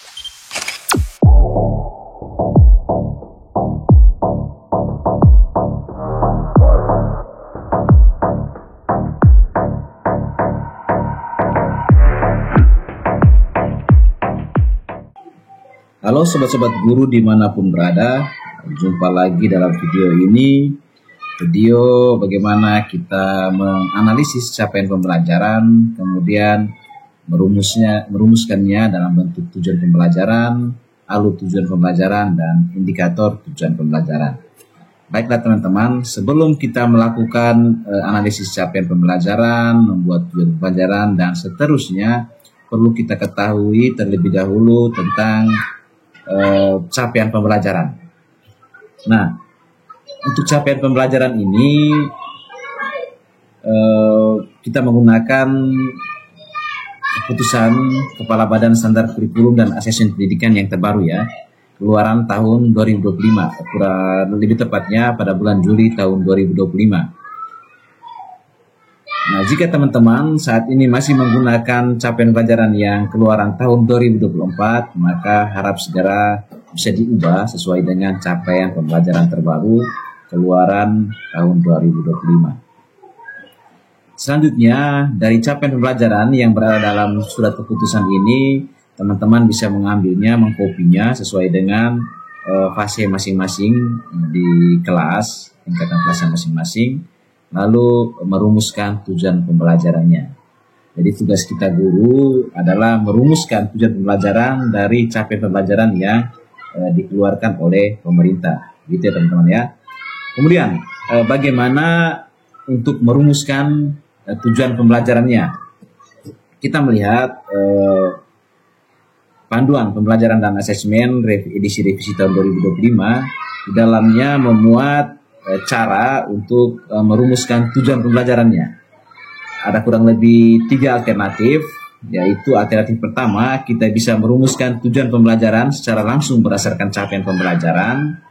Halo sobat-sobat guru dimanapun berada, jumpa lagi dalam video ini. Video bagaimana kita menganalisis capaian pembelajaran, kemudian merumuskannya dalam bentuk tujuan pembelajaran, alur tujuan pembelajaran, dan indikator tujuan pembelajaran. Baiklah teman-teman, sebelum kita melakukan analisis capaian pembelajaran, membuat tujuan pembelajaran, dan seterusnya, perlu kita ketahui terlebih dahulu tentang capaian pembelajaran. Nah, untuk capaian pembelajaran ini kita menggunakan keputusan Kepala Badan Standar Kurikulum dan Asesmen Pendidikan yang terbaru ya, keluaran tahun 2025, kurang lebih tepatnya pada bulan Juli tahun 2025. Nah, jika teman-teman saat ini masih menggunakan capaian pembelajaran yang keluaran tahun 2024, maka harap segera bisa diubah sesuai dengan capaian pembelajaran terbaru keluaran tahun 2025. Selanjutnya, dari capaian pembelajaran yang berada dalam surat keputusan ini, teman-teman bisa mengambilnya, mengkopinya sesuai dengan fase masing-masing di kelas, tingkatan kelasnya masing-masing, lalu merumuskan tujuan pembelajarannya. Jadi tugas kita guru adalah merumuskan tujuan pembelajaran dari capaian pembelajaran yang dikeluarkan oleh pemerintah. Gitu ya teman-teman ya. Kemudian bagaimana untuk merumuskan tujuan pembelajarannya? Kita melihat panduan pembelajaran dan asesmen edisi revisi tahun 2025, di dalamnya memuat cara untuk merumuskan tujuan pembelajarannya. Ada kurang lebih 3 alternatif, yaitu alternatif pertama, kita bisa merumuskan tujuan pembelajaran secara langsung berdasarkan capaian pembelajaran.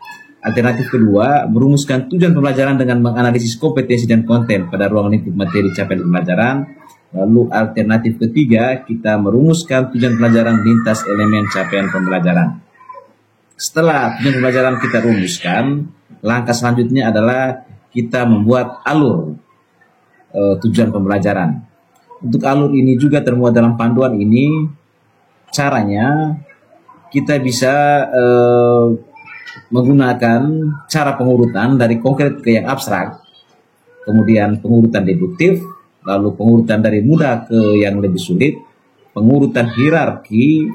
Alternatif kedua, merumuskan tujuan pembelajaran dengan menganalisis kompetensi dan konten pada ruang lingkup materi capaian pembelajaran. Lalu alternatif ketiga, kita merumuskan tujuan pembelajaran lintas elemen capaian pembelajaran. Setelah tujuan pembelajaran kita rumuskan, langkah selanjutnya adalah kita membuat alur tujuan pembelajaran. Untuk alur ini juga termuat dalam panduan ini. Caranya kita bisa menggunakan cara pengurutan dari konkret ke yang abstrak, kemudian pengurutan deduktif, lalu pengurutan dari mudah ke yang lebih sulit, pengurutan hierarki,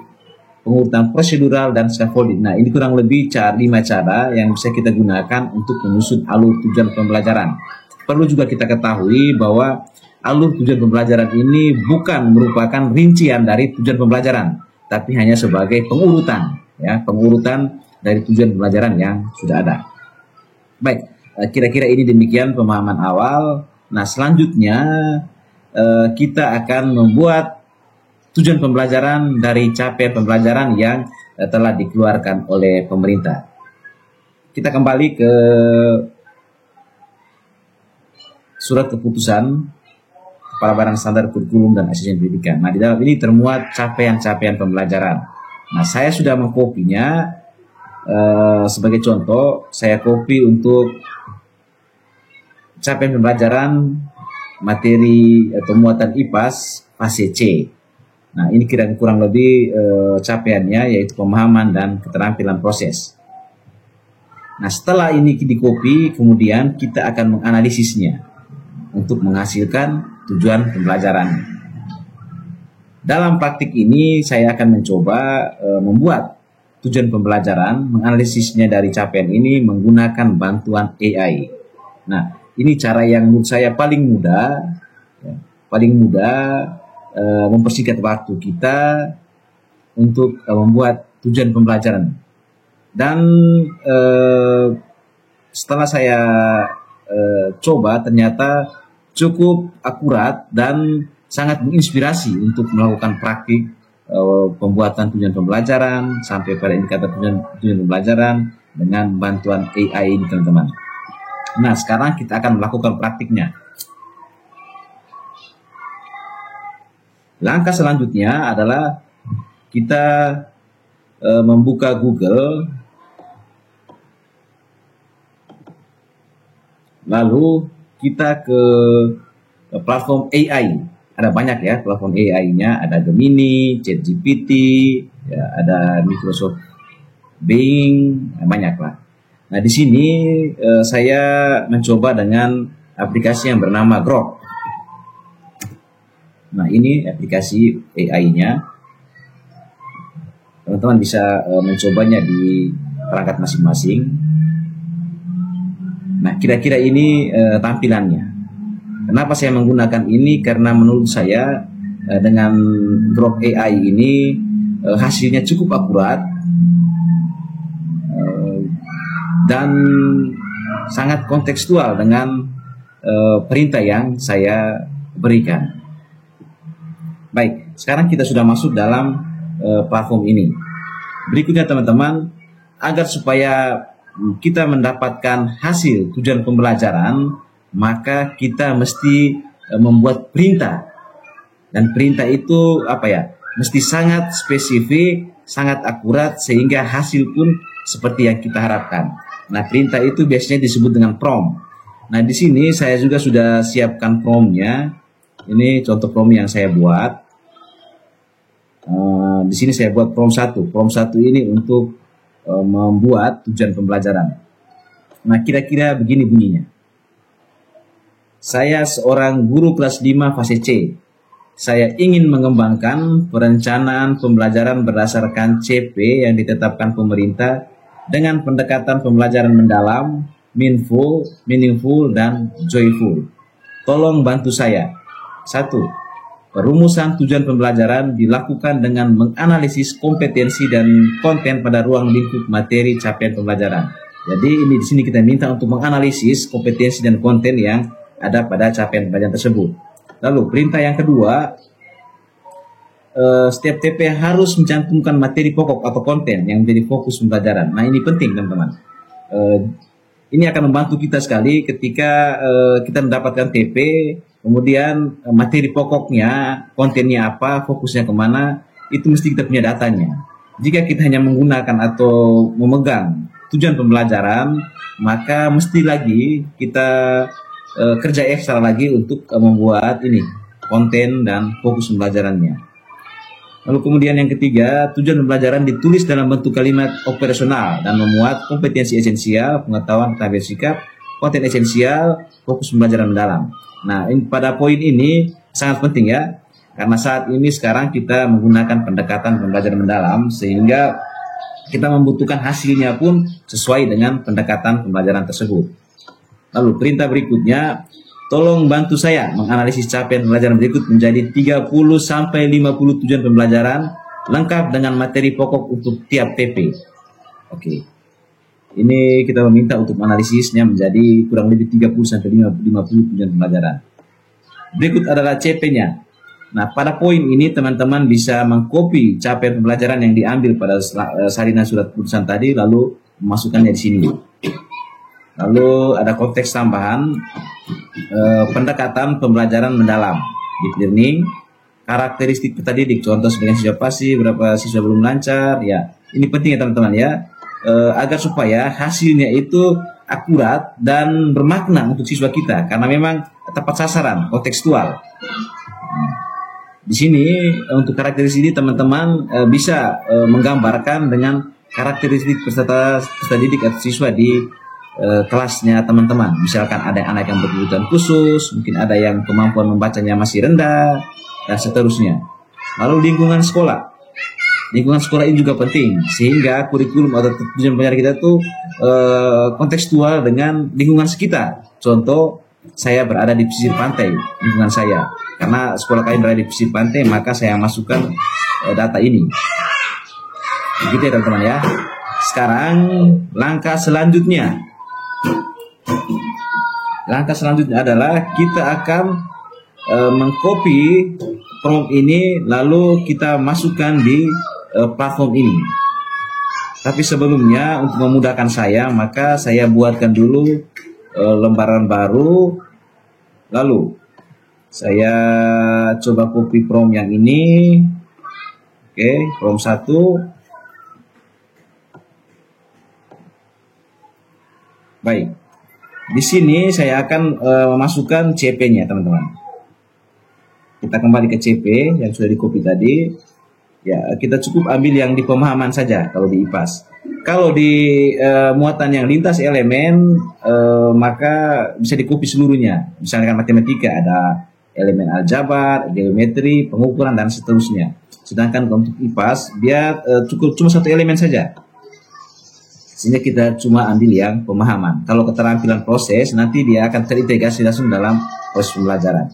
pengurutan prosedural, dan scaffolding. Nah, ini kurang lebih 5 cara yang bisa kita gunakan untuk menyusun alur tujuan pembelajaran. Perlu juga kita ketahui bahwa alur tujuan pembelajaran ini bukan merupakan rincian dari tujuan pembelajaran, tapi hanya sebagai pengurutan, ya, pengurutan dari tujuan pembelajaran yang sudah ada. Baik, kira-kira ini demikian pemahaman awal. Nah, selanjutnya kita akan membuat tujuan pembelajaran dari capaian pembelajaran yang telah dikeluarkan oleh pemerintah. Kita kembali ke surat keputusan Kepala Badan Standar Kurikulum dan Asesmen Pendidikan. Nah, di dalam ini termuat capaian-capaian pembelajaran. Nah, saya sudah mengkopinya. Sebagai contoh, saya copy untuk capaian pembelajaran materi atau muatan IPAS fase C. Nah, ini kurang lebih capaiannya, yaitu pemahaman dan keterampilan proses. Nah, setelah ini di-copy, kemudian kita akan menganalisisnya untuk menghasilkan tujuan pembelajaran. Dalam praktik ini, saya akan mencoba membuat tujuan pembelajaran, menganalisisnya dari capaian ini menggunakan bantuan AI. Nah, ini cara yang menurut saya paling mudah, ya, mempersingkat waktu kita untuk membuat tujuan pembelajaran. Dan setelah saya coba, ternyata cukup akurat dan sangat menginspirasi untuk melakukan praktik pembuatan tujuan pembelajaran sampai pada indikator tujuan pembelajaran dengan bantuan AI ini, teman-teman. Nah, sekarang kita akan melakukan praktiknya. Langkah selanjutnya adalah kita membuka Google, lalu kita ke platform AI. Ada banyak ya platform AI-nya, ada Gemini, ChatGPT, ya, ada Microsoft Bing, banyak lah. Nah, di sini saya mencoba dengan aplikasi yang bernama Grok. Nah, ini aplikasi AI-nya. Teman-teman bisa mencobanya di perangkat masing-masing. Nah, kira-kira ini tampilannya. Kenapa saya menggunakan ini? Karena menurut saya dengan Grok AI ini hasilnya cukup akurat dan sangat kontekstual dengan perintah yang saya berikan. Baik, sekarang kita sudah masuk dalam platform ini. Berikutnya teman-teman, agar supaya kita mendapatkan hasil tujuan pembelajaran, maka kita mesti membuat perintah. Dan perintah itu mesti sangat spesifik, sangat akurat, sehingga hasil pun seperti yang kita harapkan. Nah, perintah itu biasanya disebut dengan prompt. Nah, di sini saya juga sudah siapkan promptnya. Ini contoh prompt yang saya buat. Di sini saya buat prompt 1. Prompt 1 ini untuk membuat tujuan pembelajaran. Nah, kira-kira begini bunyinya. Saya seorang guru kelas 5 fase C. Saya ingin mengembangkan perencanaan pembelajaran berdasarkan CP yang ditetapkan pemerintah dengan pendekatan pembelajaran mendalam, meaningful, dan joyful. Tolong bantu saya. 1. Perumusan tujuan pembelajaran dilakukan dengan menganalisis kompetensi dan konten pada ruang lingkup materi capaian pembelajaran. Jadi ini di sini kita minta untuk menganalisis kompetensi dan konten yang ada pada capaian pembelajaran tersebut. Lalu perintah yang kedua, setiap TP harus mencantumkan materi pokok atau konten yang menjadi fokus pembelajaran. Nah, ini penting teman-teman. Ini akan membantu kita sekali ketika kita mendapatkan TP, kemudian materi pokoknya, kontennya apa, fokusnya kemana, itu mesti kita punya datanya. Jika kita hanya menggunakan atau memegang tujuan pembelajaran, maka mesti lagi kita kerja ekstra lagi untuk membuat ini konten dan fokus pembelajarannya. Lalu kemudian yang ketiga, tujuan pembelajaran ditulis dalam bentuk kalimat operasional dan memuat kompetensi esensial, pengetahuan, keterampilan sikap, konten esensial, fokus pembelajaran mendalam. Nah, pada poin ini sangat penting ya, karena saat ini sekarang kita menggunakan pendekatan pembelajaran mendalam sehingga kita membutuhkan hasilnya pun sesuai dengan pendekatan pembelajaran tersebut. Lalu perintah berikutnya, tolong bantu saya menganalisis capaian pembelajaran berikut menjadi 30-50 tujuan pembelajaran lengkap dengan materi pokok untuk tiap TP. Oke. Ini kita meminta untuk analisisnya menjadi kurang lebih 30-50 tujuan pembelajaran. Berikut adalah CP-nya. Nah, pada poin ini teman-teman bisa mengcopy capaian pembelajaran yang diambil pada salinan surat keputusan tadi lalu memasukkannya di sini. Lalu ada konteks tambahan, pendekatan pembelajaran mendalam, deep learning, karakteristik peserta, contoh sebagian siswa pasif, berapa siswa belum lancar, ya ini penting ya teman-teman ya, agar supaya hasilnya itu akurat dan bermakna untuk siswa kita, karena memang tepat sasaran, kontekstual. Di sini untuk karakteristik ini teman-teman bisa menggambarkan dengan karakteristik peserta didik atau siswa di kelasnya teman-teman. Misalkan ada anak yang berkebutuhan khusus, mungkin ada yang kemampuan membacanya masih rendah, dan seterusnya. Lalu lingkungan sekolah. Lingkungan sekolah ini juga penting, sehingga kurikulum atau tujuan pembelajaran kita tuh kontekstual dengan lingkungan sekitar. Contoh, saya berada di pesisir pantai, lingkungan saya. Karena sekolah kami berada di pesisir pantai, maka saya masukkan data ini. Begitu ya teman-teman ya. Sekarang langkah selanjutnya. Langkah selanjutnya adalah kita akan mengcopy prompt ini lalu kita masukkan di platform ini. Tapi sebelumnya untuk memudahkan saya, maka saya buatkan dulu lembaran baru. Lalu saya coba copy prompt yang ini. Oke, prompt 1. Baik. Di sini saya akan memasukkan CP-nya, teman-teman. Kita kembali ke CP yang sudah di-copy tadi. Ya, kita cukup ambil yang di pemahaman saja kalau di IPAS. Kalau di muatan yang lintas elemen, maka bisa di-copy seluruhnya. Misalkan matematika ada elemen aljabar, geometri, pengukuran, dan seterusnya. Sedangkan untuk IPAS, dia cukup cuma satu elemen saja. Sehingga kita cuma ambil yang pemahaman. Kalau keterampilan proses, nanti dia akan terintegrasi langsung dalam proses pembelajaran.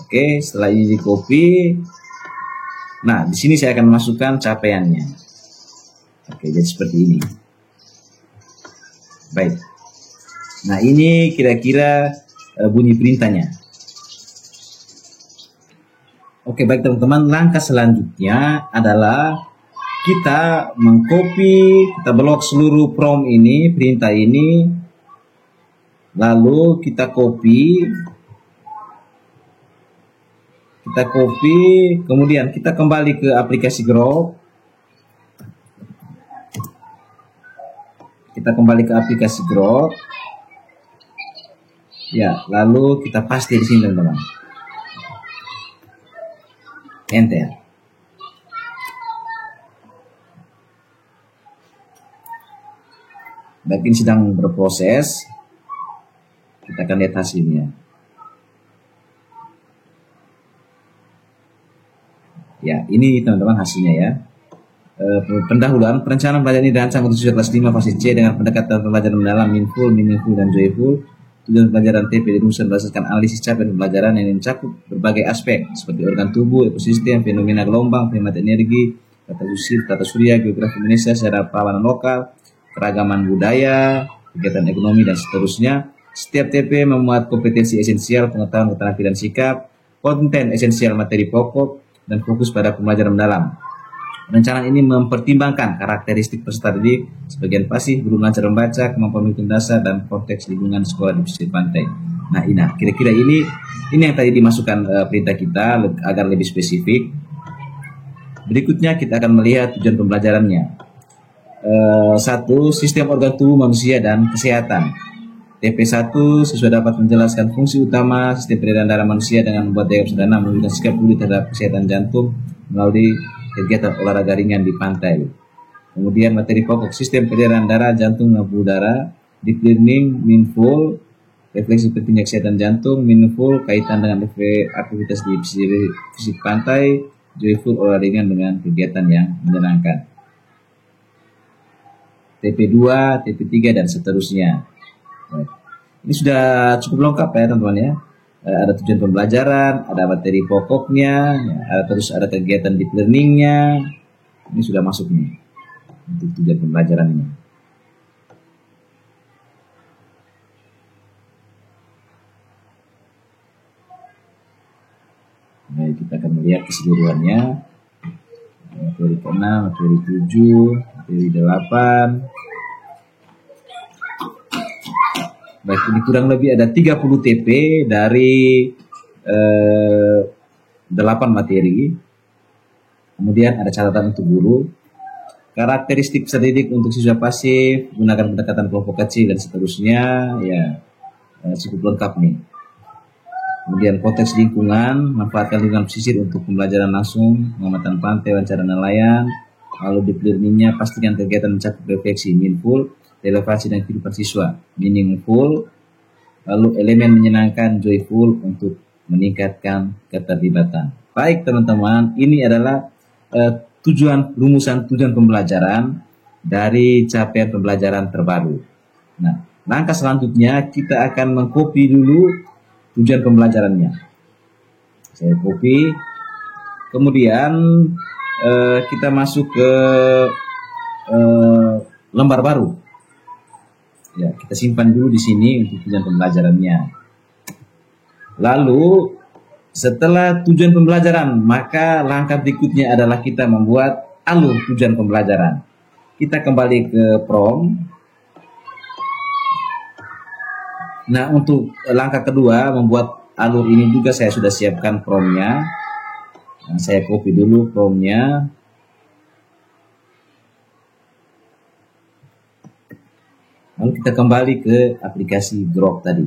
Oke, setelah ini di-copy. Nah, di sini saya akan masukkan capaiannya. Oke, jadi seperti ini. Baik. Nah, ini kira-kira bunyi perintahnya. Oke, baik teman-teman. Langkah selanjutnya adalah kita mengcopy, kita blok seluruh prompt ini, perintah ini, lalu kita copy, kemudian kita kembali ke aplikasi Grok, ya, lalu kita paste di sini teman-teman, enter. Baik, ini sedang berproses. Kita akan lihat hasilnya. Ya, ini teman-teman hasilnya ya. Pendahuluan perencanaan pembelajaran ini dirancang untuk siswa kelas 5 fase C dengan pendekatan pembelajaran mendalam, meaningful, dan joyful. Tujuan pembelajaran TP dirumuskan berdasarkan analisis capaian pembelajaran yang mencakup berbagai aspek seperti organ tubuh, ekosistem, fenomena gelombang, hemat energi, tata surya, geografi Indonesia secara perawanan lokal, keragaman budaya, kegiatan ekonomi, dan seterusnya. Setiap TP memuat kompetensi esensial, pengetahuan, keterampilan sikap, konten esensial materi pokok, dan fokus pada pembelajaran mendalam. Perencanaan ini mempertimbangkan karakteristik peserta didik, sebagian pasif, belum lancar membaca, kemampuan menghitung dasar, dan konteks lingkungan sekolah di pesisir pantai. Nah, kira-kira ini yang tadi dimasukkan perintah kita agar lebih spesifik. Berikutnya kita akan melihat tujuan pembelajarannya. 1. Sistem organ tubuh manusia dan kesehatan. TP1, siswa dapat menjelaskan fungsi utama sistem peredaran darah manusia dengan membuat diagram sederhana menunjukkan sikap peduli terhadap kesehatan jantung melalui kegiatan olahraga ringan di pantai. Kemudian materi pokok sistem peredaran darah jantung dan pembuluh darah, deep learning, meaningful, refleksi pentingnya kesehatan jantung, meaningful, kaitan dengan aktivitas di fisik pantai, joyful, olahraga ringan dengan kegiatan yang menyenangkan. TP2, TP3, dan seterusnya. Ini sudah cukup lengkap ya teman-teman ya. Ada tujuan pembelajaran, ada materi pokoknya, terus ada kegiatan deep learningnya. Ini sudah masuk nih untuk tujuan pembelajarannya. Baik, kita akan melihat keseluruhannya. Materi ke-6, materi 7, materi 8. Baik, ini kurang lebih ada 30 TP dari 8 materi. Kemudian ada catatan untuk guru. Karakteristik peserta didik untuk siswa pasif, gunakan pendekatan kelompok kecil, dan seterusnya. Ya, cukup lengkap nih. Kemudian konteks lingkungan, manfaatkan lingkungan pesisir untuk pembelajaran langsung, pengamatan pantai, wawancara nelayan. Lalu deep learningnya, pastikan kegiatan mencakup refleksi, meaningful, relevansi dan kehidupan siswa, meaningful. Lalu elemen menyenangkan, joyful, untuk meningkatkan keterlibatan. Baik teman-teman, ini adalah rumusan tujuan pembelajaran dari capaian pembelajaran terbaru. Nah, langkah selanjutnya kita akan mengcopy dulu tujuan pembelajarannya. Saya copy, kemudian kita masuk ke lembar baru. Ya, kita simpan dulu di sini untuk tujuan pembelajarannya. Lalu setelah tujuan pembelajaran, maka langkah berikutnya adalah kita membuat alur tujuan pembelajaran. Kita kembali ke prompt. Nah, untuk langkah kedua membuat alur ini juga saya sudah siapkan prompt-nya. Nah, saya copy dulu prompt-nya. Lalu kita kembali ke aplikasi Grok tadi.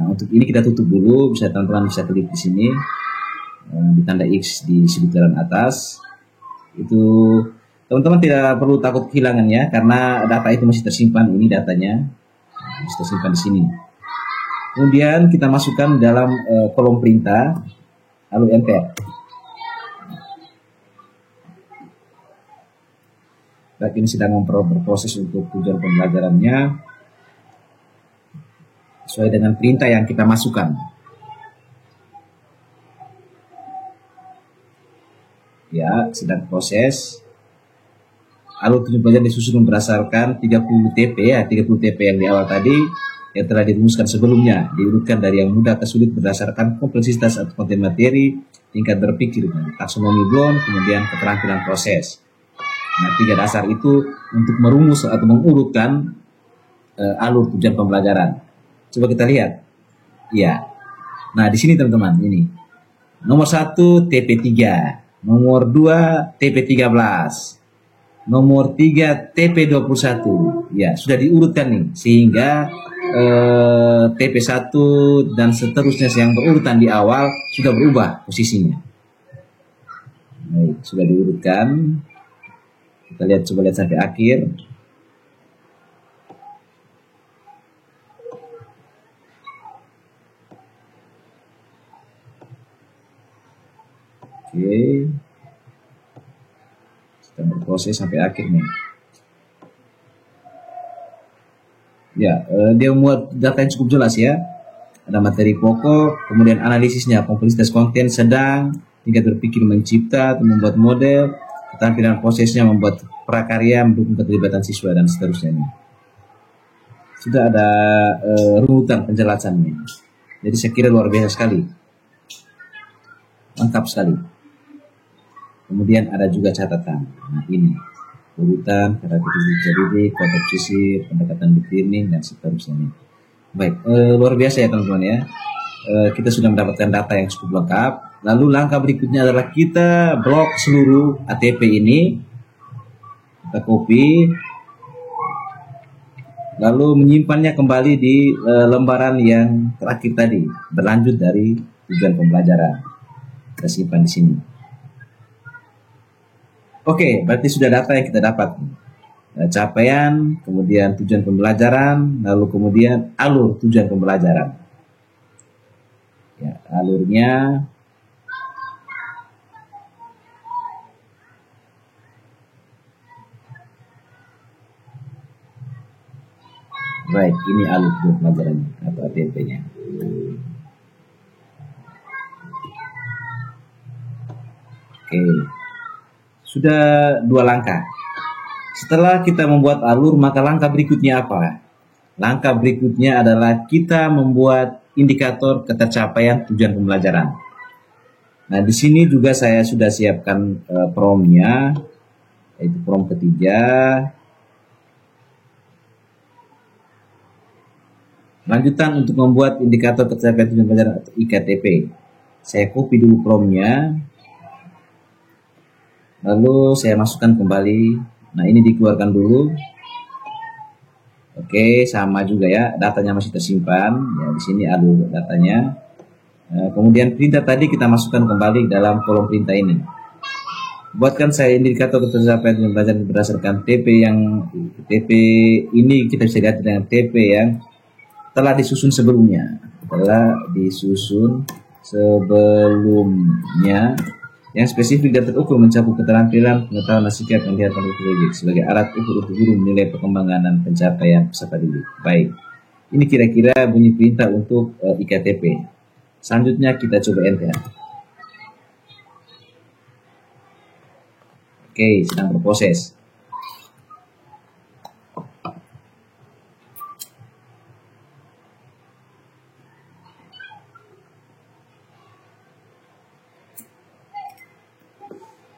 Nah, untuk ini kita tutup dulu, bisa teman-teman bisa klik di sini, di tanda X di sebelah atas. Itu teman-teman tidak perlu takut kehilangannya karena data itu masih tersimpan, ini datanya masih tersimpan di sini. Kemudian kita masukkan dalam kolom perintah, lalu enter. Baik, ini sedang berproses untuk tujuan pembelajarannya sesuai dengan perintah yang kita masukkan. Ya, sedang proses. Alur tujuan pelajaran disusun berdasarkan 30 TP ya, 30 TP yang di awal tadi yang telah dirumuskan sebelumnya, diurutkan dari yang mudah ke sulit berdasarkan kompleksitas atau konten materi, tingkat berpikir, taksonomi Bloom, kemudian keterampilan proses. Nah, 3 dasar itu untuk merumus atau mengurutkan alur tujuan pembelajaran. Coba kita lihat. Ya. Nah, di sini teman-teman, ini. Nomor 1 TP3, nomor 2 TP13, nomor 3 TP21. Ya, sudah diurutkan nih sehingga TP1 dan seterusnya yang berurutan di awal sudah berubah posisinya. Baik, sudah diurutkan. Kita lihat, coba lihat sampai akhir. Oke. Kita berproses sampai akhir nih. Ya, dia membuat data yang cukup jelas ya. Ada materi pokok, kemudian analisisnya, kompleksitas konten sedang, tingkat berpikir mencipta atau membuat model, keterampilan prosesnya membuat prakarya, mendukung keterlibatan siswa dan seterusnya. Sudah ada runutan penjelasannya. Jadi saya kira luar biasa sekali, lengkap sekali. Kemudian ada juga catatan. Nah, ini urutan, karakteristik didik, konteks sisir, pendekatan deep learning dan seterusnya. Baik, luar biasa ya teman-teman ya. Kita sudah mendapatkan data yang cukup lengkap. Lalu langkah berikutnya adalah kita blok seluruh ATP ini. Kita copy, lalu menyimpannya kembali di lembaran yang terakhir tadi, berlanjut dari tujuan pembelajaran. Kita simpan di sini. Oke, berarti sudah data yang kita dapat. Capaian, kemudian tujuan pembelajaran, lalu kemudian alur tujuan pembelajaran. Ya, alurnya. Baik, ini alur tujuan pembelajaran atau ATP-nya. Oke, sudah 2 langkah. Setelah kita membuat alur, maka langkah berikutnya apa? Langkah berikutnya adalah kita membuat indikator ketercapaian tujuan pembelajaran. Nah, di sini juga saya sudah siapkan promnya, yaitu prom ketiga. Lanjutan untuk membuat indikator ketercapaian tujuan pembelajaran atau IKTP. Saya copy dulu promnya, lalu saya masukkan kembali. Nah, ini dikeluarkan dulu. Oke, sama juga ya, datanya masih tersimpan. Ya, di sini alur datanya. Kemudian perintah tadi kita masukkan kembali dalam kolom perintah ini. Buatkan saya indikator ketercapaian tujuan pembelajaran berdasarkan TP ini kita bisa ganti dengan TP yang telah disusun sebelumnya. Yang spesifik dan terukur mencakup keterampilan, pengetahuan, dan sikap yang dilihat pada didik sebagai alat ukur untuk guru menilai perkembangan dan pencapaian peserta didik. Baik, ini kira-kira bunyi perintah untuk IKTP. Selanjutnya kita coba enter. Oke, sedang berproses.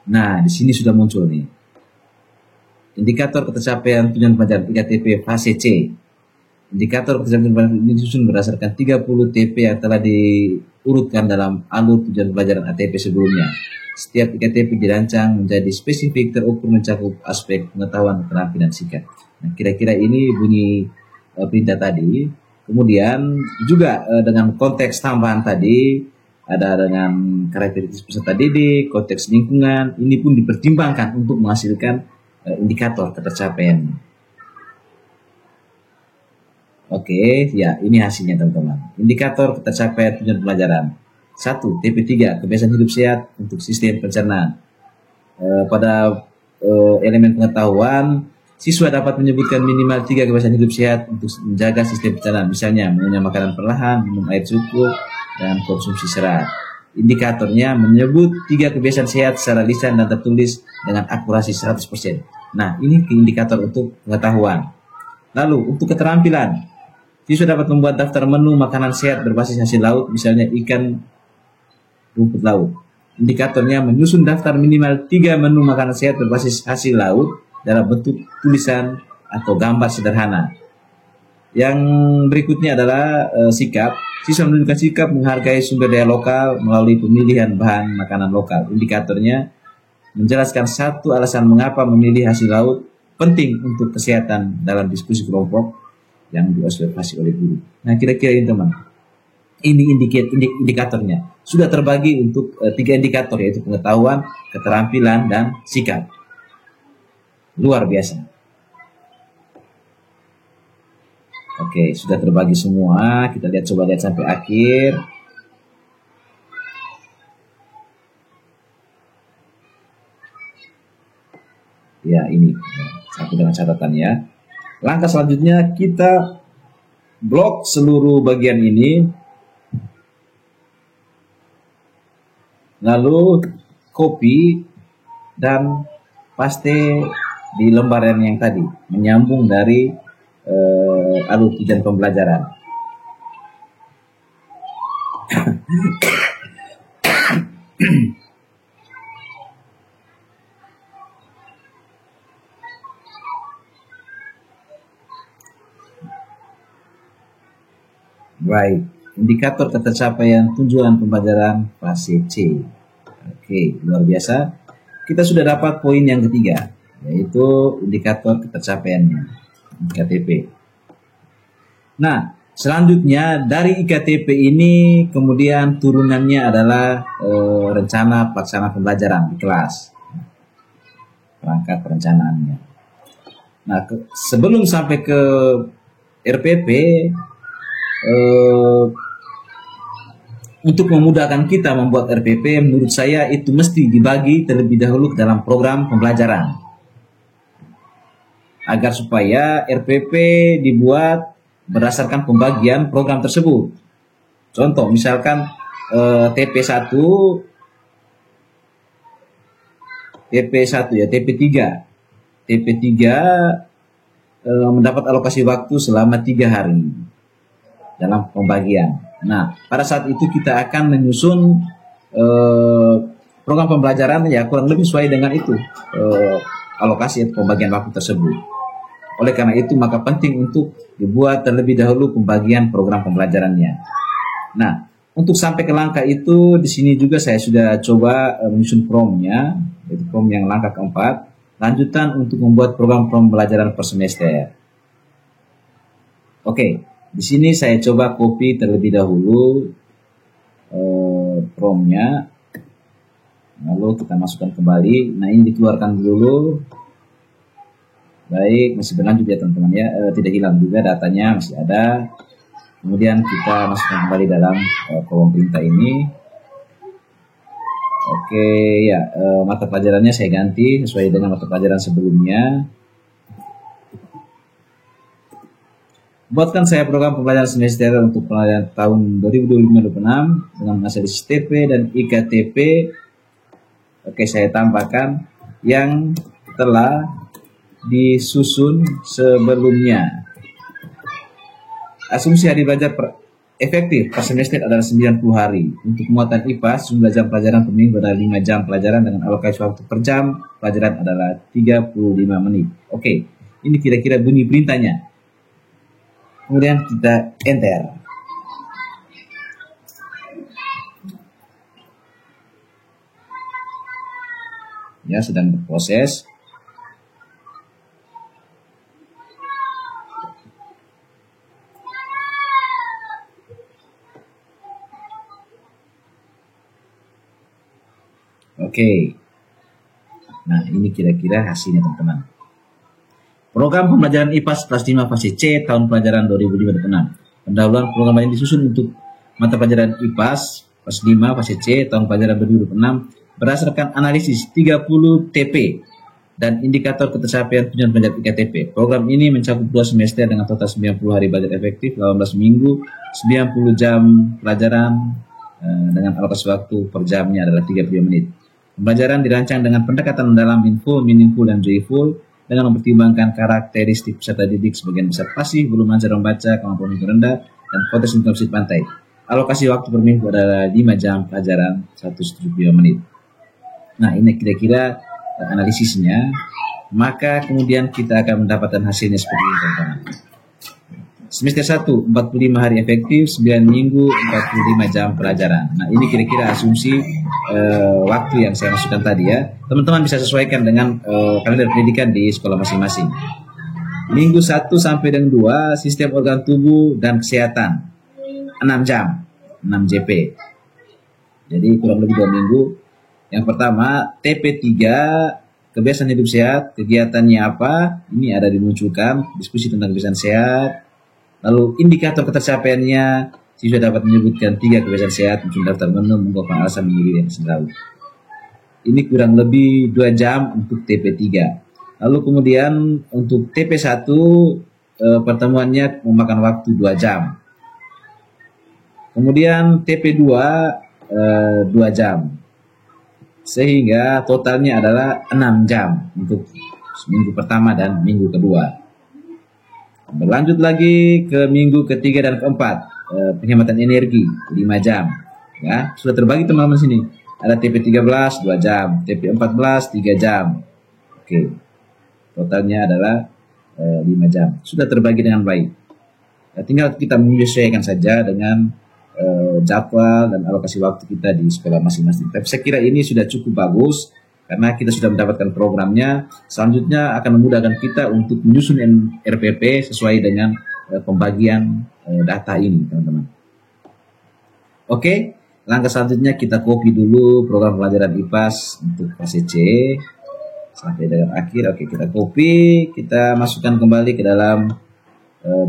Nah, di sini sudah muncul nih. Indikator ketercapaian tujuan pembelajaran IKTP fase C. Indikator ketercapaian pembelajaran ini disusun berdasarkan 30 TP yang telah diurutkan dalam alur tujuan pembelajaran ATP sebelumnya. Setiap IKTP dirancang menjadi spesifik, terukur, mencakup aspek pengetahuan, keterampilan, sikap. Nah, kira-kira ini bunyi perintah tadi. Kemudian juga dengan konteks tambahan tadi, ada dengan karakteristik peserta didik, konteks lingkungan, ini pun dipertimbangkan untuk menghasilkan indikator ketercapaian. Oke, ya ini hasilnya teman-teman. Indikator ketercapaian tujuan pelajaran. 1. TP3, kebiasaan hidup sehat untuk sistem pencernaan. Pada elemen pengetahuan, siswa dapat menyebutkan minimal 3 kebiasaan hidup sehat untuk menjaga sistem pencernaan. Misalnya, mengenyam makanan perlahan, minum air cukup, dan konsumsi serat. Indikatornya menyebut 3 kebiasaan sehat secara lisan dan tertulis dengan akurasi 100%. Nah, ini indikator untuk pengetahuan. Lalu, untuk keterampilan, siswa dapat membuat daftar menu makanan sehat berbasis hasil laut, misalnya ikan, rumput laut. Indikatornya menyusun daftar minimal 3 menu makanan sehat berbasis hasil laut dalam bentuk tulisan atau gambar sederhana. Yang berikutnya adalah sikap. Siswa menunjukkan sikap menghargai sumber daya lokal melalui pemilihan bahan makanan lokal. Indikatornya menjelaskan 1 alasan mengapa memilih hasil laut penting untuk kesehatan dalam diskusi kelompok yang diobservasi oleh guru. Nah, kira-kira ini teman. Ini indikatornya. Sudah terbagi untuk 3 indikator, yaitu pengetahuan, keterampilan, dan sikap. Luar biasa. Oke, sudah terbagi semua. Kita coba lihat sampai akhir. Ya, ini satu dengan catatan ya. Langkah selanjutnya kita blok seluruh bagian ini, lalu copy dan paste di lembaran yang tadi, menyambung dari alur tujuan pembelajaran. Baik, indikator ketercapaian tujuan pembelajaran fase C. Oke, luar biasa. Kita sudah dapat poin yang ketiga, yaitu indikator ketercapaiannya, IKTP. Nah, selanjutnya dari IKTP ini kemudian turunannya adalah rencana pelaksanaan pembelajaran di kelas, perangkat perencanaannya. Nah, sebelum sampai ke RPP, untuk memudahkan kita membuat RPP, menurut saya itu mesti dibagi terlebih dahulu dalam program pembelajaran, agar supaya RPP dibuat berdasarkan pembagian program tersebut. Contoh, misalkan TP1 ya, TP3 mendapat alokasi waktu selama 3 hari dalam pembagian. Nah, pada saat itu kita akan menyusun program pembelajaran ya kurang lebih sesuai dengan itu, alokasi atau pembagian waktu tersebut. Oleh karena itu, maka penting untuk dibuat terlebih dahulu pembagian program pembelajarannya. Nah, untuk sampai ke langkah itu, di sini juga saya sudah coba menyusun promnya, yaitu prom yang langkah keempat, lanjutan untuk membuat program pembelajaran per semester. Oke. Di sini saya coba copy terlebih dahulu promnya, lalu kita masukkan kembali. Nah, ini dikeluarkan dulu. Baik, masih berlanjut ya teman-teman ya, tidak hilang juga datanya, masih ada. Kemudian kita masukkan kembali dalam kolom perintah ini. Oke ya, mata pelajarannya saya ganti sesuai dengan mata pelajaran sebelumnya. Buatkan saya program pembelajaran semester untuk pelajaran tahun 2025-2026 dengan menghasilkan TP dan IKTP. Oke, saya tambahkan yang telah disusun sebelumnya. Asumsi hari belajar efektif per semester adalah 90 hari. Untuk muatan IPA, jumlah jam pelajaran per minggu adalah 5 jam pelajaran dengan alokasi waktu per jam pelajaran adalah 35 menit. Oke, ini kira-kira bunyi perintahnya. Kemudian kita enter. Ya, sedang berproses. Oke. Nah, ini kira-kira hasilnya teman-teman. Program pembelajaran IPA kelas 5 fase C tahun pelajaran 2005-2006. Pendahuluan program ini disusun untuk mata pelajaran IPA kelas 5 fase C tahun pelajaran 2006 berdasarkan analisis 30 TP dan indikator ketercapaian tujuan belajar IKTP. Program ini mencakup 2 semester dengan total 90 hari belajar efektif, 18 minggu, 90 jam pelajaran dengan alokasi waktu per jamnya adalah 30 menit. Pembelajaran dirancang dengan pendekatan mendalam, meaningful, dan joyful dengan mempertimbangkan karakteristik peserta didik sebagian besar pasif, belum lancar membaca, kemampuan yang rendah, dan potensi intensif pantai. Alokasi waktu per minggu adalah 5 jam pelajaran, 175 menit. Nah, ini kira-kira analisisnya. Maka kemudian kita akan mendapatkan hasilnya seperti ini, teman-teman. Semester 1, 45 hari efektif, 9 minggu, 45 jam pelajaran. Nah, ini kira-kira asumsi waktu yang saya masukkan tadi ya. Teman-teman bisa sesuaikan dengan kalender pendidikan di sekolah masing-masing. Minggu 1 sampai dengan 2, sistem organ tubuh dan kesehatan. 6 jam, 6 JP. Jadi kurang lebih 2 minggu. Yang pertama, TP3, kebiasaan hidup sehat, kegiatannya apa? Ini ada dimunculkan, diskusi tentang kebiasaan sehat. Lalu indikator ketercapaiannya, siswa dapat menyebutkan 3 kebiasaan sehat, menyusun daftar menu, mengungkapkan alasan memilih yang selalu. Ini kurang lebih 2 jam untuk TP3. Lalu kemudian untuk TP1, pertemuannya memakan waktu 2 jam. Kemudian TP2, 2 jam. Sehingga totalnya adalah 6 jam untuk minggu pertama dan minggu kedua. Berlanjut lagi ke minggu ketiga dan keempat, penghematan energi 5 jam. Ya, sudah terbagi teman-teman sini. Ada TP13 2 jam, TP14 3 jam. Oke. Totalnya adalah 5 jam. Sudah terbagi dengan baik. Ya, tinggal kita menyesuaikan saja dengan jadwal dan alokasi waktu kita di sekolah masing-masing. Tapi saya kira ini sudah cukup bagus. Karena kita sudah mendapatkan programnya, selanjutnya akan memudahkan kita untuk menyusun RPP sesuai dengan pembagian data ini, teman-teman. Oke, langkah selanjutnya kita copy dulu program pelajaran IPAS untuk fase C sampai dengan akhir. Oke, kita copy, kita masukkan kembali ke dalam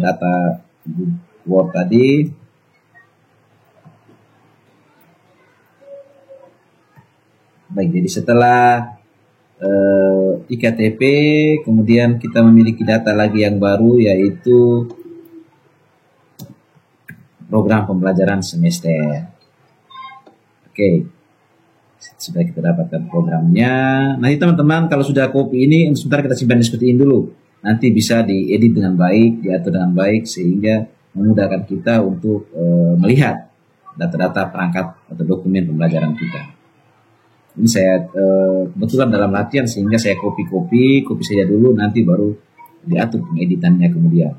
data Word tadi. Baik, jadi setelah IKTP, kemudian kita memiliki data lagi yang baru, yaitu program pembelajaran semester. Oke, sudah kita dapatkan programnya. Nanti teman-teman kalau sudah copy ini, sebentar kita simpan seperti ini dulu. Nanti bisa diedit dengan baik, diatur dengan baik, sehingga memudahkan kita untuk melihat data-data perangkat atau dokumen pembelajaran kita. Ini saya kebetulan dalam latihan sehingga saya copy saja dulu, nanti baru diatur pengeditannya kemudian.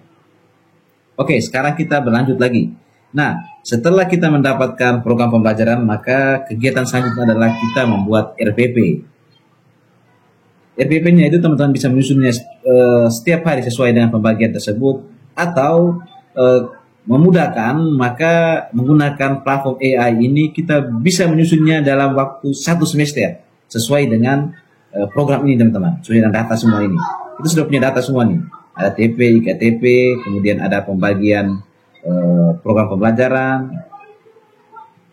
Oke, sekarang kita berlanjut lagi. Nah, setelah kita mendapatkan program pembelajaran, maka kegiatan selanjutnya adalah kita membuat RPP. RPP-nya itu teman-teman bisa menyusunnya setiap hari sesuai dengan pembagian tersebut, atau memudahkan, maka menggunakan platform AI ini kita bisa menyusunnya dalam waktu 1 semester sesuai dengan program ini, teman-teman. Sesuai dengan data semua ini. Kita sudah punya data semua nih. Ada TP, IKTP, kemudian ada pembagian program pembelajaran.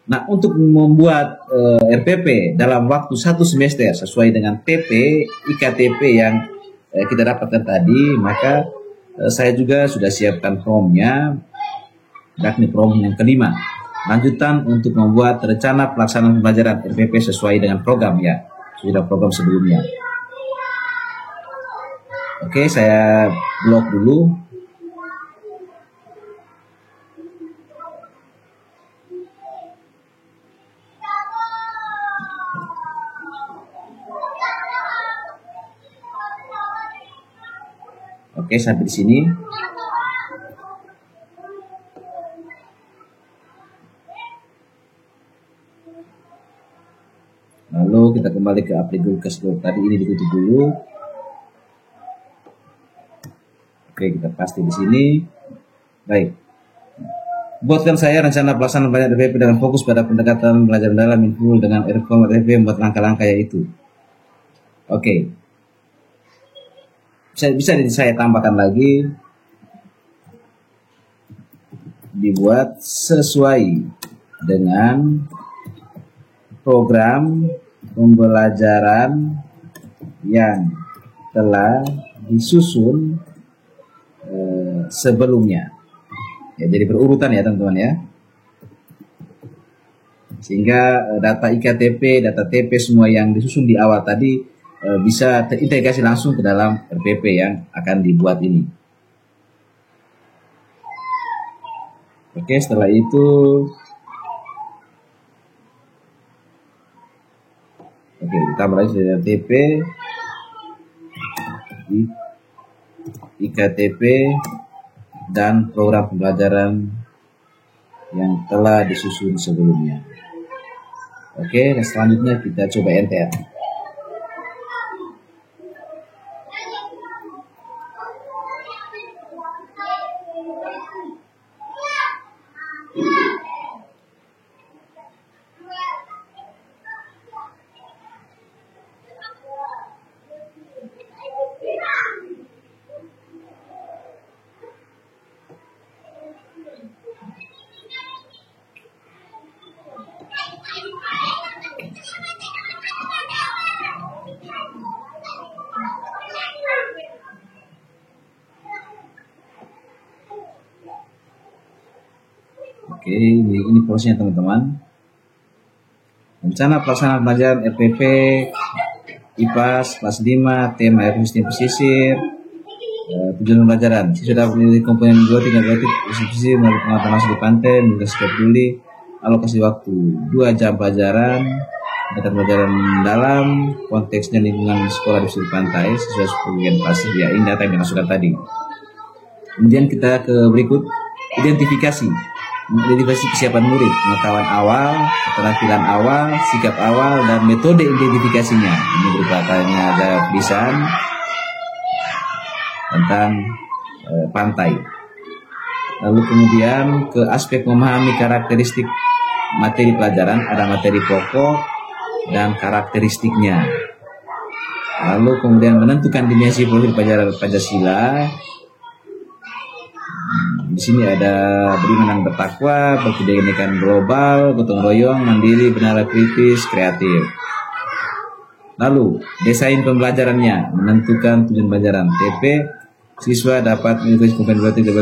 Nah, untuk membuat RPP dalam waktu 1 semester sesuai dengan TP, IKTP yang kita dapatkan tadi, maka saya juga sudah siapkan promnya. Yakni prom yang kelima, lanjutan untuk membuat rencana pelaksanaan pembelajaran RPP sesuai dengan program ya, sudah program sebelumnya. Oke, saya blok dulu. Oke, sampai di sini. Lalu kita kembali ke aplikasi tadi, ini ditutup dulu. Oke, kita paste di sini. Baik. Buatkan saya rencana pelaksanaan belajar RPP dengan fokus pada pendekatan belajar dalam Minful dengan Reform RPP membuat langkah-langkah yaitu. Oke. Bisa saya tambahkan lagi, dibuat sesuai dengan program pembelajaran yang telah disusun sebelumnya. Ya, jadi berurutan ya teman-teman ya. Sehingga data IKTP, data TP semua yang disusun di awal tadi bisa terintegrasi langsung ke dalam RPP yang akan dibuat ini. Oke, setelah itu kita mulai dari TP, IKTP, dan program pembelajaran yang telah disusun sebelumnya. Oke, dan selanjutnya kita coba enter. Oke, ini prosesnya teman-teman. Rencana pelaksanaan pelajaran RPP IPAS kelas 5, tema RPP sistem pesisir. Tujuan pembelajaran, siswa dapat meneliti komponen biotik dan biotik pesisir melalui pengamatan langsung di pantai, menjaga sikap peduli. Alokasi waktu 2 jam pelajaran, pendekatan pelajaran dalam, konteksnya lingkungan sekolah di pesisir pantai, sesuai sebagian pasif ya, ini data yang dimasukkan tadi. Kemudian kita ke berikut, identifikasi kesiapan murid, pengetahuan awal, keterampilan awal, sikap awal, dan metode identifikasinya. Ini berupa ada tulisan tentang pantai. Lalu kemudian ke aspek memahami karakteristik materi pelajaran, ada materi pokok dan karakteristiknya. Lalu kemudian menentukan dimensi profil pelajaran Pancasila. Di sini ada beriman dan bertakwa, berkebinekaan global, gotong royong, mandiri, benar, kritis, kreatif. Lalu desain pembelajarannya, menentukan tujuan pelajaran. TP, siswa dapat mengikuti komponen biotik dan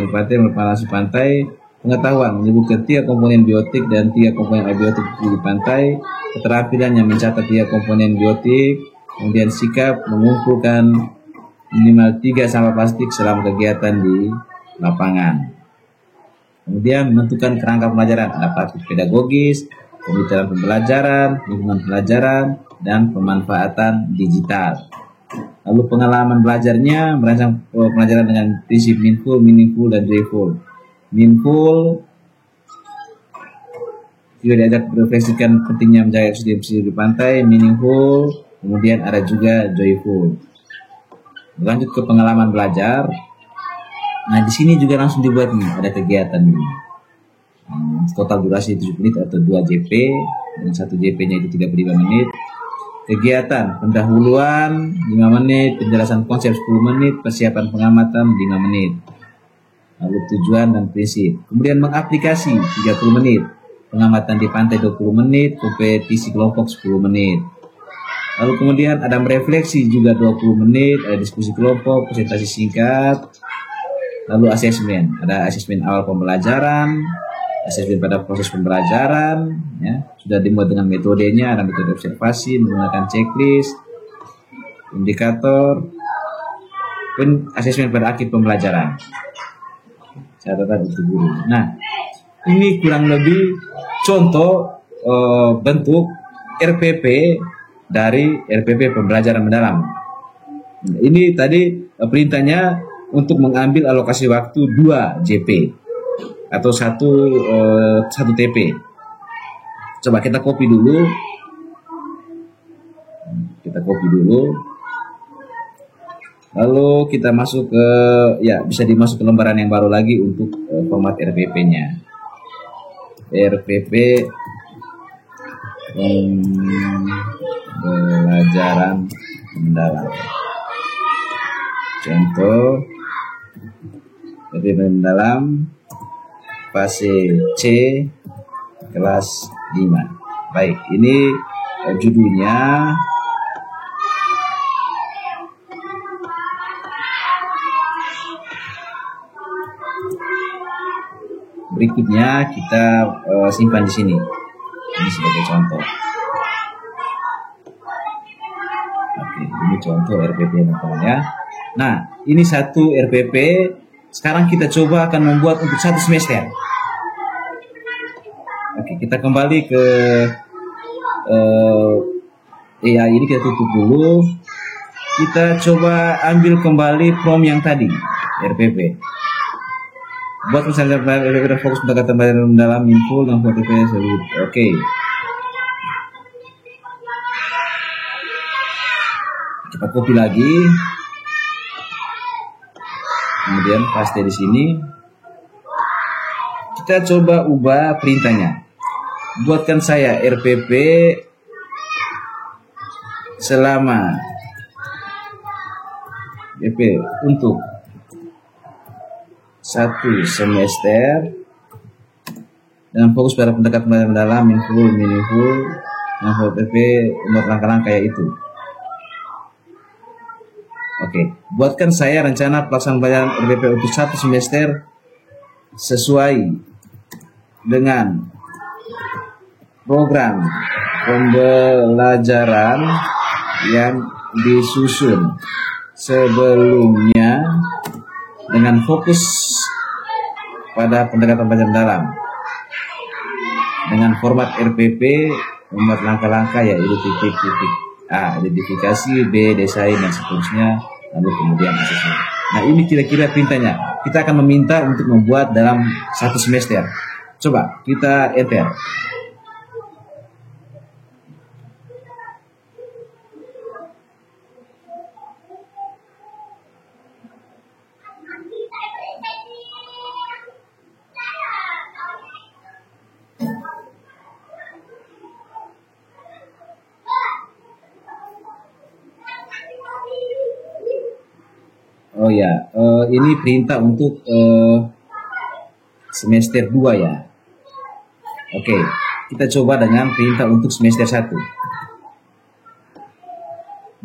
pantai melalui pantai. Pengetahuan, menyebutkan 3 komponen biotik dan 3 komponen abiotik di pantai. Keterampilan yang mencatat 3 komponen biotik. Kemudian sikap, mengumpulkan minimal 3 sampah plastik selama kegiatan di lapangan. Kemudian menentukan kerangka pembelajaran, ada praktik pedagogis, pembicaraan pembelajaran, lingkungan pelajaran, dan pemanfaatan digital. Lalu pengalaman belajarnya, merancang pelajaran dengan prinsip mindful, meaningful, dan joyful. Mindful juga diajak merefleksikan pentingnya menjaga ekosistem di pantai. Meaningful, kemudian ada juga joyful. Lanjut ke pengalaman belajar. Nah, di sini juga langsung dibuat nih, ada kegiatan ini. Total durasi 7 menit atau 2 JP, dan 1 JP-nya itu 35 menit. Kegiatan pendahuluan 5 menit, penjelasan konsep 10 menit, persiapan pengamatan 5 menit. Lalu tujuan dan prinsip. Kemudian mengaplikasi 30 menit, pengamatan di pantai 20 menit, kompetisi kelompok 10 menit. Lalu kemudian ada merefleksi juga 20 menit, ada diskusi kelompok, presentasi singkat. Lalu asesmen, ada asesmen awal pembelajaran, asesmen pada proses pembelajaran, ya, sudah dibuat dengan metodenya, ada metode observasi menggunakan checklist, indikator, asesmen pada akhir pembelajaran, catatan untuk guru. Nah, ini kurang lebih contoh bentuk RPP dari RPP pembelajaran mendalam. Nah, ini tadi perintahnya untuk mengambil alokasi waktu 2 JP atau 1 TP. Coba kita copy dulu. Lalu kita masuk ke, ya bisa dimasuk ke lembaran yang baru lagi untuk format RPP-nya. RPP pembelajaran mendalam. Contoh RPP mendalam fase C kelas 5. Baik, ini judulnya. Berikutnya kita simpan di sini. Ini sebagai contoh. Oke, ini contoh RPP teman-teman ya. Nah, ini satu RPP. Sekarang kita coba akan membuat untuk satu semester. Oke, kita kembali ke AI ini, kita tutup dulu. Kita coba ambil kembali prom yang tadi, RPP. Buat misalnya RPP dan fokus pendekatan pembelajaran mendalam info dan RPP. Oke. Kita copy lagi. Kemudian paste di sini. Kita coba ubah perintahnya. Buatkan saya RPP selama RPP untuk satu semester dengan fokus pada pendekatan pembelajaran mendalam, meaningful, dan RPP umur langkah-langkah itu. Oke, buatkan saya rencana pelaksanaan pembelajaran RPP untuk satu semester sesuai dengan program pembelajaran yang disusun sebelumnya dengan fokus pada pendekatan pembelajaran dalam dengan format RPP nomor langkah-langkah yaitu titik-titik A identifikasi, B desain dan seterusnya, lalu kemudian asesmen. Nah, ini kira-kira perintahnya. Kita akan meminta untuk membuat dalam satu semester. Coba kita enter. Oh ya, ini perintah untuk semester 2 ya. Oke, kita coba dengan perintah untuk semester 1.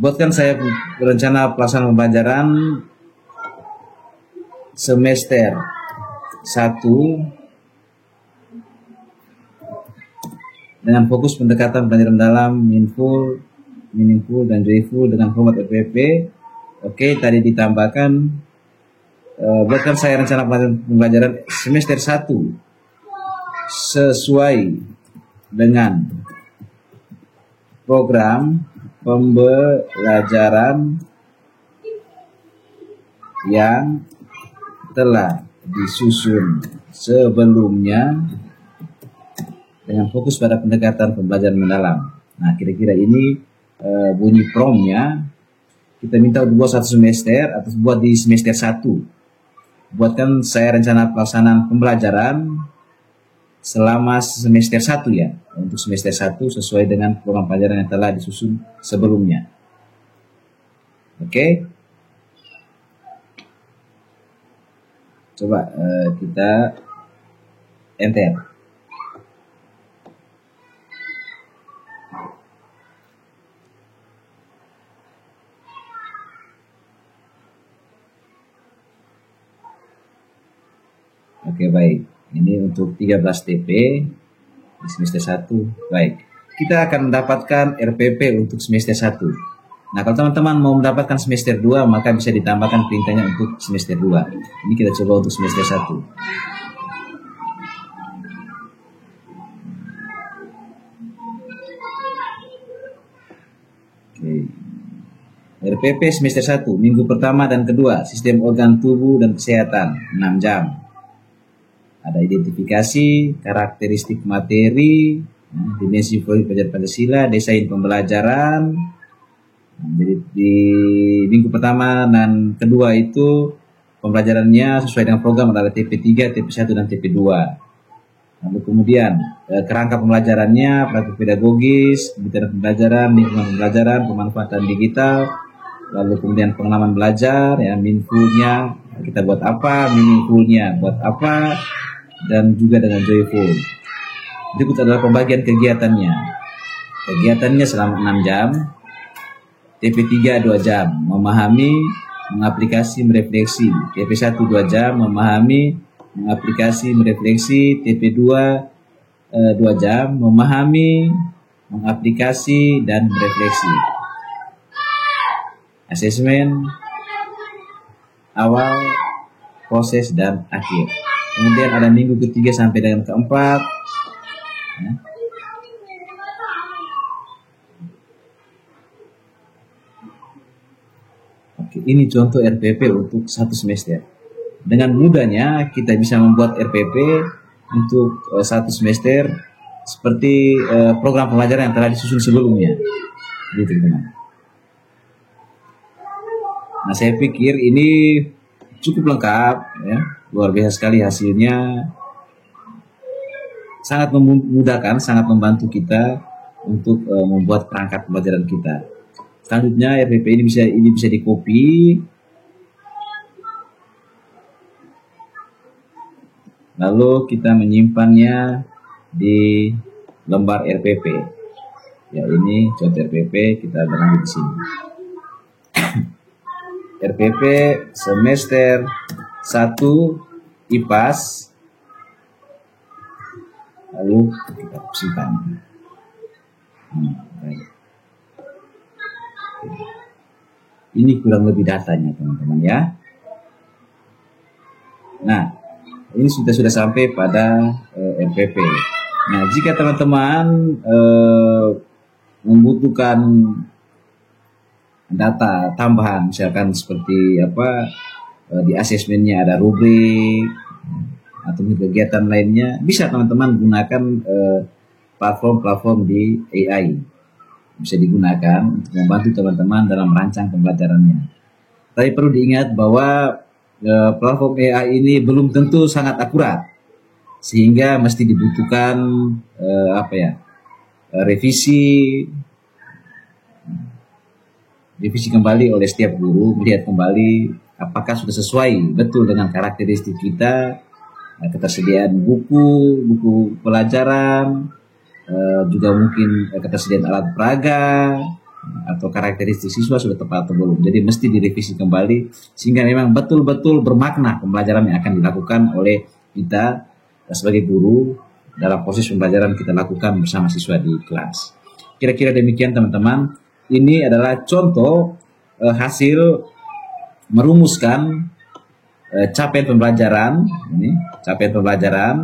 Buatkan saya rencana pelaksanaan pembelajaran semester 1 dengan fokus pendekatan pembelajaran dalam, meaningful dan joyful dengan format RPP. Oke, tadi ditambahkan buatkan saya rencana pembelajaran semester 1 sesuai dengan program pembelajaran yang telah disusun sebelumnya dengan fokus pada pendekatan pembelajaran mendalam. Nah, kira-kira ini bunyi promnya. Kita minta buat satu semester atau buat di semester 1. Buatkan saya rencana pelaksanaan pembelajaran selama semester 1 ya. Untuk semester 1 sesuai dengan program pelajaran yang telah disusun sebelumnya. Oke. Coba kita enter. Oke, baik. Ini untuk 13 TP di semester 1. Baik. Kita akan mendapatkan RPP untuk semester 1. Nah, kalau teman-teman mau mendapatkan semester 2, maka bisa ditambahkan perintahnya untuk semester 2. Ini kita coba untuk semester 1. Oke. RPP semester 1, minggu pertama dan kedua, sistem organ tubuh dan kesehatan, 6 jam. Ada identifikasi, karakteristik materi, dimensi pelajaran Pancasila, desain pembelajaran, Jadi di minggu pertama dan kedua itu pembelajarannya sesuai dengan program adalah TP3, TP1 dan TP2. Lalu kemudian kerangka pembelajarannya, praktik pedagogis, kebutuhan pembelajaran, lingkungan pembelajaran, pemanfaatan digital, lalu kemudian pengalaman belajar, ya meaningful-nya kita buat apa, meaningful-nya buat apa, dan juga dengan joyful. Berikut adalah pembagian kegiatannya. Kegiatannya selama 6 jam, TP3 2 jam, memahami, mengaplikasi, merefleksi. TP1 2 jam, memahami, mengaplikasi, merefleksi. TP2 2 jam, memahami, mengaplikasi, dan merefleksi. Asesmen awal, proses, dan akhir. Kemudian ada minggu ketiga sampai dengan keempat. Ya. Oke, ini contoh RPP untuk 1 semester. Dengan mudahnya kita bisa membuat RPP untuk 1 semester seperti program pembelajaran yang telah disusun sebelumnya. Gitu, teman. Nah, saya pikir ini cukup lengkap, ya, luar biasa sekali hasilnya, sangat memudahkan, sangat membantu kita untuk membuat perangkat pembelajaran kita. Selanjutnya RPP ini bisa di-copy, lalu kita menyimpannya di lembar RPP. Ya, ini contoh RPP, kita berlanjut di sini. RPP semester 1 IPAS, lalu kita simpan. Baik. Ini kurang lebih datanya, teman-teman, ya. Nah, ini sudah sampai pada RPP. Nah, jika teman-teman membutuhkan data tambahan, misalkan seperti apa, di asesmennya ada rubrik atau kegiatan lainnya, bisa teman-teman gunakan platform-platform di AI, bisa digunakan untuk membantu teman-teman dalam merancang pembelajarannya. Tapi perlu diingat bahwa platform AI ini belum tentu sangat akurat, sehingga mesti dibutuhkan revisi kembali oleh setiap guru, melihat kembali apakah sudah sesuai betul dengan karakteristik kita, ketersediaan buku pelajaran, juga mungkin ketersediaan alat peraga, atau karakteristik siswa sudah tepat atau belum. Jadi mesti direvisi kembali sehingga memang betul-betul bermakna pembelajaran yang akan dilakukan oleh kita sebagai guru dalam proses pembelajaran kita lakukan bersama siswa di kelas. Kira-kira demikian, teman-teman. Ini adalah contoh hasil merumuskan capaian pembelajaran. Ini capaian pembelajaran.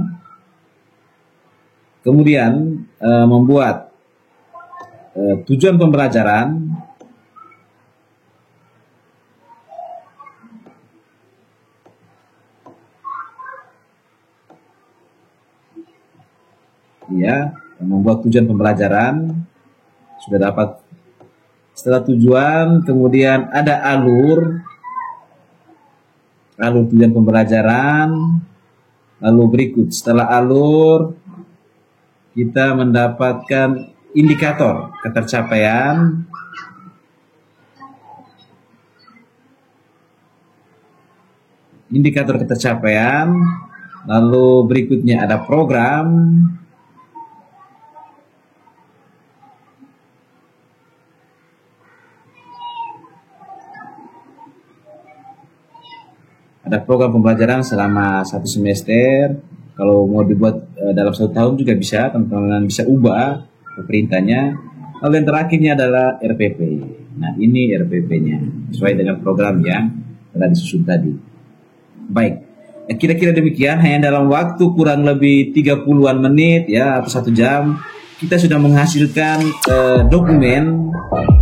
Kemudian membuat tujuan pembelajaran, ya, membuat tujuan pembelajaran sudah dapat. Setelah tujuan, kemudian ada alur tujuan pembelajaran, lalu berikut setelah alur kita mendapatkan indikator ketercapaian, lalu berikutnya ada program, ada program pembelajaran selama 1 semester. Kalau mau dibuat dalam 1 tahun juga bisa, teman-teman bisa ubah perintahnya. Lalu yang terakhirnya adalah RPP. Nah, ini RPP-nya sesuai dengan program yang telah disusun tadi. Baik, kira-kira demikian. Hanya dalam waktu kurang lebih 30-an menit, ya, atau 1 jam, kita sudah menghasilkan dokumen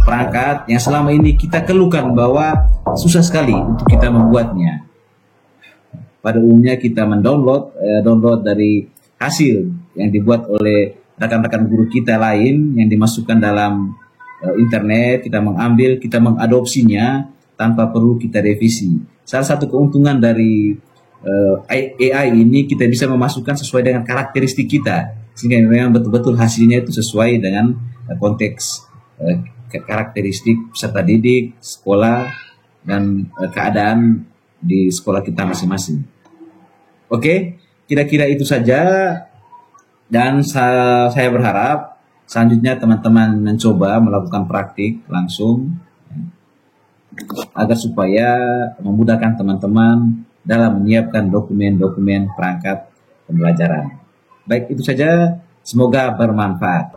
perangkat yang selama ini kita keluhkan bahwa susah sekali untuk kita membuatnya. Pada umumnya kita download dari hasil yang dibuat oleh rekan-rekan guru kita lain yang dimasukkan dalam internet, kita mengambil, kita mengadopsinya tanpa perlu kita revisi. Salah satu keuntungan dari AI ini, kita bisa memasukkan sesuai dengan karakteristik kita, sehingga memang betul-betul hasilnya itu sesuai dengan konteks karakteristik peserta didik, sekolah, dan keadaan di sekolah kita masing-masing. Oke, kira-kira itu saja, dan saya berharap selanjutnya teman-teman mencoba melakukan praktik langsung agar supaya memudahkan teman-teman dalam menyiapkan dokumen-dokumen perangkat pembelajaran. Baik, itu saja. Semoga bermanfaat.